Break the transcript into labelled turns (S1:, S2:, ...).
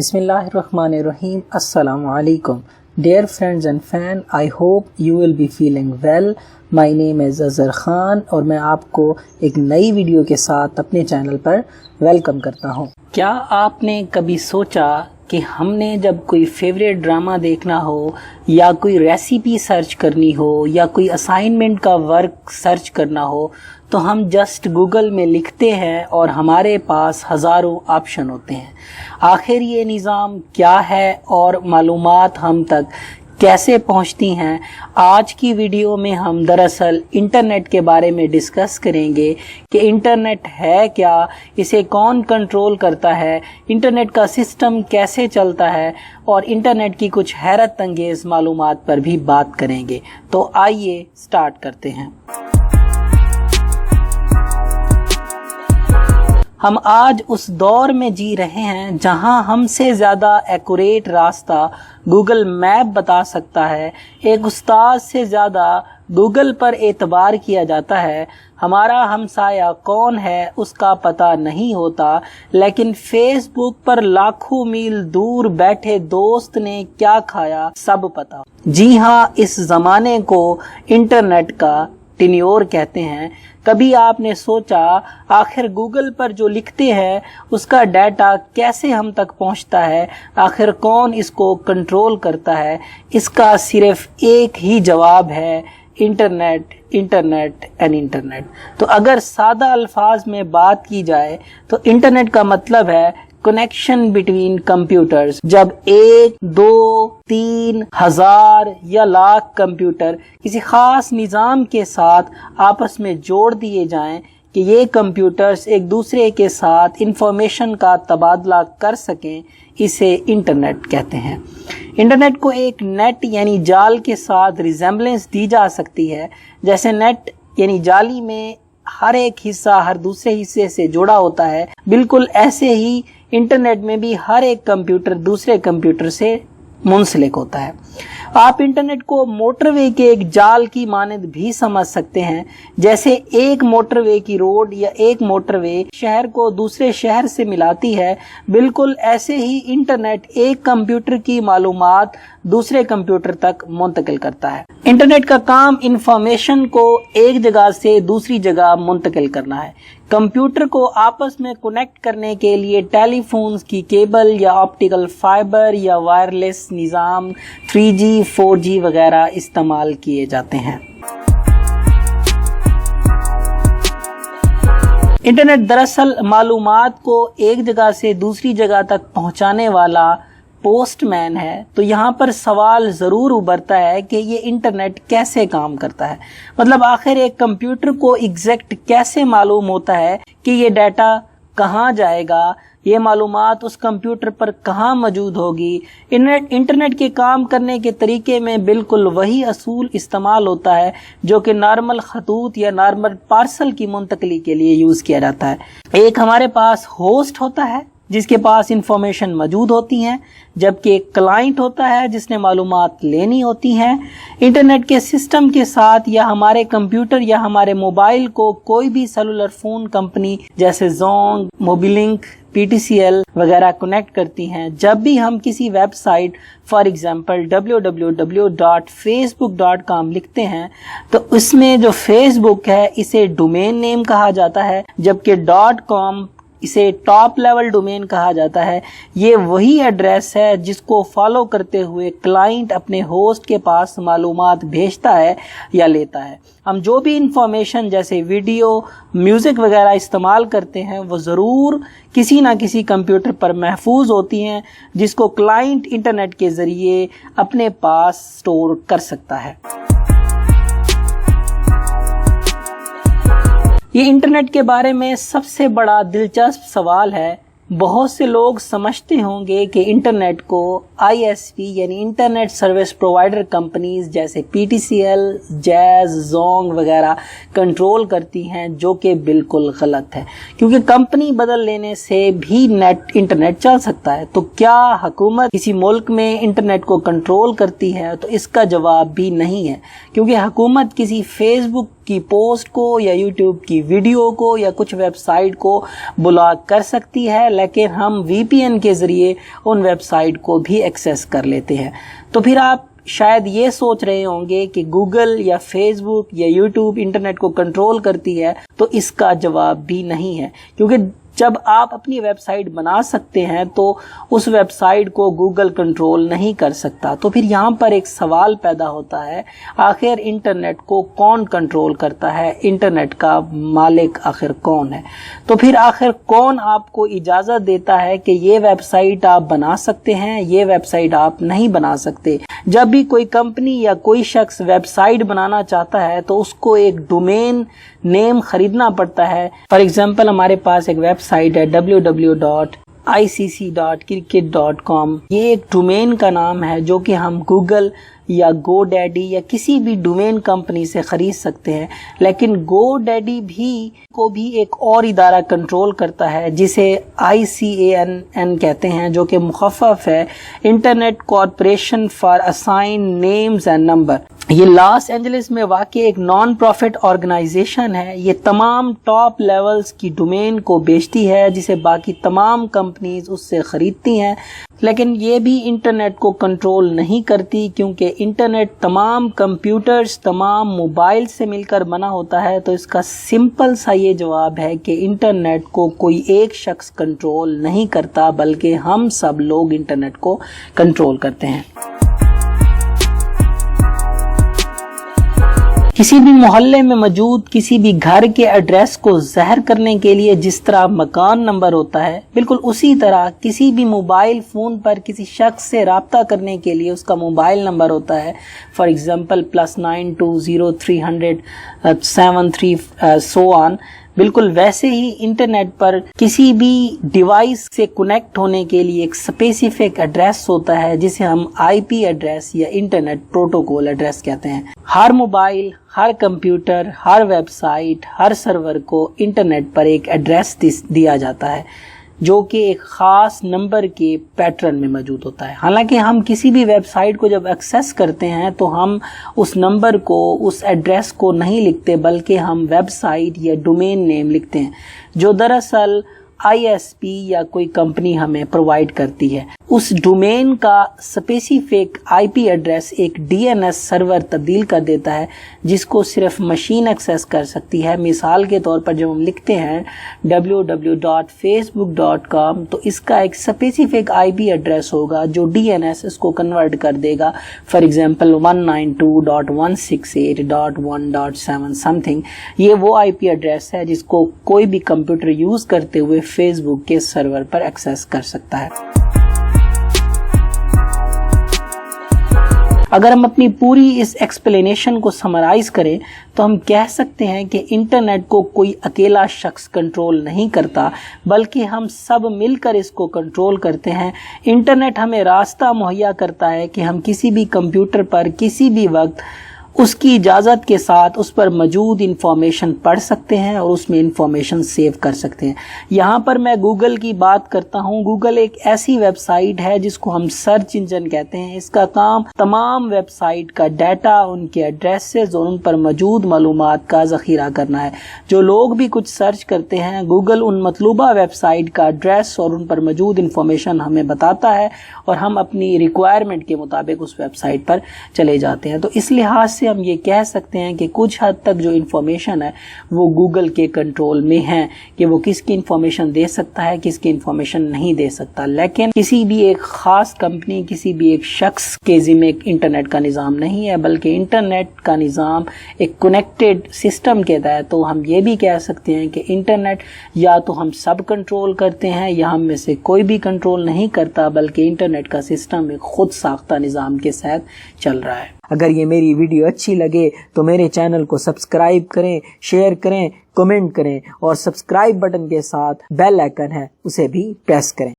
S1: Bismillahirrahmanirrahim. Assalamu alaikum. Dear friends and fans, I hope you will be feeling well. My name is Azhar Khan اور میں آپ کو ایک نئی video کے ساتھ اپنے چینل پر ویلکم کرتا ہوں. کیا آپ نے کبھی سوچا کہ ہم نے جب کوئی فیوریٹ ڈرامہ دیکھنا ہو یا کوئی ریسیپی سرچ کرنی ہو یا کوئی اسائنمنٹ کا ورک سرچ کرنا ہو تو ہم جسٹ گوگل میں لکھتے ہیں اور ہمارے پاس ہزاروں آپشن ہوتے ہیں. آخر یہ نظام کیا ہے اور معلومات ہم تک کیسے پہنچتی ہیں؟ آج کی ویڈیو میں ہم دراصل انٹرنیٹ کے بارے میں ڈسکس کریں گے کہ انٹرنیٹ ہے کیا، اسے کون کنٹرول کرتا ہے، انٹرنیٹ کا سسٹم کیسے چلتا ہے اور انٹرنیٹ کی کچھ حیرت انگیز معلومات پر بھی بات کریں گے. تو آئیے سٹارٹ کرتے ہیں. ہم آج اس دور میں جی رہے ہیں جہاں ہم سے زیادہ ایکوریٹ راستہ گوگل میپ بتا سکتا ہے. ایک استاد سے زیادہ گوگل پر اعتبار کیا جاتا ہے. ہمارا ہمسایہ کون ہے اس کا پتہ نہیں ہوتا، لیکن فیس بک پر لاکھوں میل دور بیٹھے دوست نے کیا کھایا سب پتہ. جی ہاں، اس زمانے کو انٹرنیٹ کا ٹینیور کہتے ہیں. کبھی آپ نے سوچا آخر گوگل پر جو لکھتے ہیں اس کا ڈیٹا کیسے ہم تک پہنچتا ہے؟ آخر کون اس کو کنٹرول کرتا ہے؟ اس کا صرف ایک ہی جواب ہے: انٹرنیٹ، انٹرنیٹ اینڈ انٹرنیٹ. تو اگر سادہ الفاظ میں بات کی جائے تو انٹرنیٹ کا مطلب ہے کنیکشن بٹوین کمپیوٹرز. جب 1، 2، 3، 1000 یا لاکھ کمپیوٹر کسی خاص نظام کے ساتھ آپس میں جوڑ دیے جائیں کہ یہ کمپیوٹرز ایک دوسرے کے ساتھ انفارمیشن کا تبادلہ کر سکیں، اسے انٹرنیٹ کہتے ہیں. انٹرنیٹ کو ایک نیٹ یعنی جال کے ساتھ ریزمبلنس دی جا سکتی ہے. جیسے نیٹ یعنی جالی میں ہر ایک حصہ ہر دوسرے حصے سے جڑا ہوتا ہے، بالکل ایسے ہی انٹرنیٹ میں بھی ہر ایک کمپیوٹر دوسرے کمپیوٹر سے منسلک ہوتا ہے. آپ انٹرنیٹ کو موٹر وے کے ایک جال کی مانند بھی سمجھ سکتے ہیں. جیسے ایک موٹر وے کی روڈ یا ایک موٹر وے شہر کو دوسرے شہر سے ملاتی ہے، بالکل ایسے ہی انٹرنیٹ ایک کمپیوٹر کی معلومات دوسرے کمپیوٹر تک منتقل کرتا ہے. انٹرنیٹ کا کام انفارمیشن کو ایک جگہ سے دوسری جگہ منتقل کرنا ہے. کمپیوٹر کو آپس میں کنیکٹ کرنے کے لیے ٹیلی فونز کی کیبل یا آپٹیکل فائبر یا وائرلیس نظام 3G 4G وغیرہ استعمال کیے جاتے ہیں. انٹرنیٹ دراصل معلومات کو ایک جگہ سے دوسری جگہ تک پہنچانے والا پوسٹ مین ہے. تو یہاں پر سوال ضرور ابھرتا ہے کہ یہ انٹرنیٹ کیسے کام کرتا ہے؟ مطلب آخر ایک کمپیوٹر کو ایگزیکٹ کیسے معلوم ہوتا ہے کہ یہ ڈیٹا کہاں جائے گا، یہ معلومات اس کمپیوٹر پر کہاں موجود ہوگی؟ انٹرنیٹ کے کام کرنے کے طریقے میں بالکل وہی اصول استعمال ہوتا ہے جو کہ نارمل خطوط یا نارمل پارسل کی منتقلی کے لیے یوز کیا جاتا ہے. ایک ہمارے پاس ہوسٹ ہوتا ہے جس کے پاس انفارمیشن موجود ہوتی ہیں، جبکہ ایک کلائنٹ ہوتا ہے جس نے معلومات لینی ہوتی ہیں. انٹرنیٹ کے سسٹم کے ساتھ یا ہمارے کمپیوٹر یا ہمارے موبائل کو کوئی بھی سیلولر فون کمپنی جیسے زونگ، موبی لنک، PTCL وغیرہ کنیکٹ کرتی ہیں. جب بھی ہم کسی web site for example www.facebook.com لکھتے ہیں تو اس میں جو فیس بک ہے اسے ڈومین نیم کہا جاتا ہے، جبکہ .com اسے ٹاپ لیول ڈومین کہا جاتا ہے. یہ وہی ایڈریس ہے جس کو فالو کرتے ہوئے کلائنٹ اپنے ہوسٹ کے پاس معلومات بھیجتا ہے یا لیتا ہے. ہم جو بھی انفارمیشن جیسے ویڈیو، میوزک وغیرہ استعمال کرتے ہیں وہ ضرور کسی نہ کسی کمپیوٹر پر محفوظ ہوتی ہیں جس کو کلائنٹ انٹرنیٹ کے ذریعے اپنے پاس سٹور کر سکتا ہے. یہ انٹرنیٹ کے بارے میں سب سے بڑا دلچسپ سوال ہے. بہت سے لوگ سمجھتے ہوں گے کہ انٹرنیٹ کو ISP یعنی انٹرنیٹ سروس پرووائڈر کمپنیز جیسے PTCL، جیز، زونگ وغیرہ کنٹرول کرتی ہیں، جو کہ بالکل غلط ہے کیونکہ کمپنی بدل لینے سے بھی انٹرنیٹ چل سکتا ہے. تو کیا حکومت کسی ملک میں انٹرنیٹ کو کنٹرول کرتی ہے؟ تو اس کا جواب بھی نہیں ہے، کیونکہ حکومت کسی فیس بک کی پوسٹ کو یا یوٹیوب کی ویڈیو کو یا کچھ ویب سائٹ کو بلاک کر سکتی ہے، لیکن ہم وی پی این کے ذریعے ان ویب سائٹ کو بھی ایکسیس کر لیتے ہیں۔ تو پھر آپ شاید یہ سوچ رہے ہوں گے کہ گوگل یا فیس بک یا یوٹیوب انٹرنیٹ کو کنٹرول کرتی ہے، تو اس کا جواب بھی نہیں ہے، کیونکہ جب آپ اپنی ویب سائٹ بنا سکتے ہیں تو اس ویب سائٹ کو گوگل کنٹرول نہیں کر سکتا۔ تو پھر یہاں پر ایک سوال پیدا ہوتا ہے، آخر انٹرنیٹ کو کون کنٹرول کرتا ہے؟ انٹرنیٹ کا مالک آخر کون ہے؟ تو پھر آخر کون آپ کو اجازت دیتا ہے کہ یہ ویب سائٹ آپ بنا سکتے ہیں، یہ ویب سائٹ آپ نہیں بنا سکتے؟ جب بھی کوئی کمپنی یا کوئی شخص ویب سائٹ بنانا چاہتا ہے تو اس کو ایک ڈومین نیم خریدنا پڑتا ہے۔ فار ایگزامپل ہمارے پاس ایک ویب سائٹ ہے www.icc.cricket.com، یہ ایک ڈومین کا نام ہے جو کہ ہم گوگل یا گو ڈیڈی یا کسی بھی ڈومین کمپنی سے خرید سکتے ہیں، لیکن گو ڈیڈی کو بھی ایک اور ادارہ کنٹرول کرتا ہے جسے ICANN کہتے ہیں، جو کہ مخفف ہے internet corporation for assign names and number. یہ لاس اینجلس میں واقع ایک نان پروفٹ آرگنائزیشن ہے۔ یہ تمام ٹاپ لیولز کی ڈومین کو بیچتی ہے جسے باقی تمام کمپنیز اس سے خریدتی ہیں، لیکن یہ بھی انٹرنیٹ کو کنٹرول نہیں کرتی، کیونکہ انٹرنیٹ تمام کمپیوٹرز، تمام موبائل سے مل کر بنا ہوتا ہے۔ تو اس کا سمپل سا یہ جواب ہے کہ انٹرنیٹ کو کوئی ایک شخص کنٹرول نہیں کرتا، بلکہ ہم سب لوگ انٹرنیٹ کو کنٹرول کرتے ہیں۔ کسی بھی محلے میں موجود کسی بھی گھر کے ایڈریس کو ظاہر کرنے کے لیے جس طرح مکان نمبر ہوتا ہے، بالکل اسی طرح کسی بھی موبائل فون پر کسی شخص سے رابطہ کرنے کے لیے اس کا موبائل نمبر ہوتا ہے۔ For example +92030073 so on۔ بالکل ویسے ہی انٹرنیٹ پر کسی بھی ڈیوائس سے کنیکٹ ہونے کے لیے ایک اسپیسیفک ایڈریس ہوتا ہے جسے ہم IP ایڈریس یا انٹرنیٹ پروٹوکول ایڈریس کہتے ہیں۔ ہر موبائل، ہر کمپیوٹر، ہر ویب سائٹ، ہر سرور کو انٹرنیٹ پر ایک ایڈریس دیا جاتا ہے جو کہ ایک خاص نمبر کے پیٹرن میں موجود ہوتا ہے۔ حالانکہ ہم کسی بھی ویب سائٹ کو جب ایکسیس کرتے ہیں تو ہم اس نمبر کو، اس ایڈریس کو نہیں لکھتے، بلکہ ہم ویب سائٹ یا ڈومین نیم لکھتے ہیں، جو دراصل ISP یا کوئی کمپنی ہمیں پرووائڈ کرتی ہے۔ اس ڈومین کا اسپیسیفک IP ایڈریس ایک DNS سرور تبدیل کر دیتا ہے جس کو صرف مشین ایکسیس کر سکتی ہے۔ مثال کے طور پر جب ہم لکھتے ہیں www.facebook.com تو اس کا ایک اسپیسیفک IP ایڈریس ہوگا جو DNS اس کو کنورٹ کر دے گا۔ فار ایگزامپل 192.168.1.7 سمتھنگ، یہ وہ IP ایڈریس ہے جس کو کوئی بھی کمپیوٹر یوز کرتے ہوئے فیس بک کے سرور پر ایکسیس کر سکتا ہے۔ اگر ہم اپنی پوری اس ایکسپلینیشن کو سمرائز کریں تو ہم کہہ سکتے ہیں کہ انٹرنیٹ کو کوئی اکیلا شخص کنٹرول نہیں کرتا، بلکہ ہم سب مل کر اس کو کنٹرول کرتے ہیں۔ انٹرنیٹ ہمیں راستہ مہیا کرتا ہے کہ ہم کسی بھی کمپیوٹر پر کسی بھی وقت اس کی اجازت کے ساتھ اس پر موجود انفارمیشن پڑھ سکتے ہیں اور اس میں انفارمیشن سیو کر سکتے ہیں۔ یہاں پر میں گوگل کی بات کرتا ہوں۔ گوگل ایک ایسی ویب سائٹ ہے جس کو ہم سرچ انجن کہتے ہیں۔ اس کا کام تمام ویب سائٹ کا ڈیٹا، ان کے ایڈریسز اور ان پر موجود معلومات کا ذخیرہ کرنا ہے۔ جو لوگ بھی کچھ سرچ کرتے ہیں، گوگل ان مطلوبہ ویب سائٹ کا ایڈریس اور ان پر موجود انفارمیشن ہمیں بتاتا ہے اور ہم اپنی ریکوائرمنٹ کے مطابق اس ویب سائٹ پر چلے جاتے ہیں۔ تو اس لحاظ سے ہم یہ کہہ سکتے ہیں کہ کچھ حد تک جو انفارمیشن ہے وہ گوگل کے کنٹرول میں ہے کہ وہ کس کی انفارمیشن دے سکتا ہے، کس کی انفارمیشن نہیں دے سکتا۔ لیکن کسی بھی ایک خاص کمپنی، کسی بھی ایک شخص کے ذمہ انٹرنیٹ کا نظام نہیں ہے، بلکہ انٹرنیٹ کا نظام ایک کنیکٹڈ سسٹم کے تحت۔ تو ہم یہ بھی کہہ سکتے ہیں کہ انٹرنیٹ یا تو ہم سب کنٹرول کرتے ہیں یا ہم میں سے کوئی بھی کنٹرول نہیں کرتا، بلکہ انٹرنیٹ کا سسٹم ایک خود ساختہ نظام کے ساتھ چل رہا ہے۔ اگر یہ میری ویڈیو اچھی لگے تو میرے چینل کو سبسکرائب کریں، شیئر کریں، کمنٹ کریں اور سبسکرائب بٹن کے ساتھ بیل آئیکن ہے اسے بھی پریس کریں۔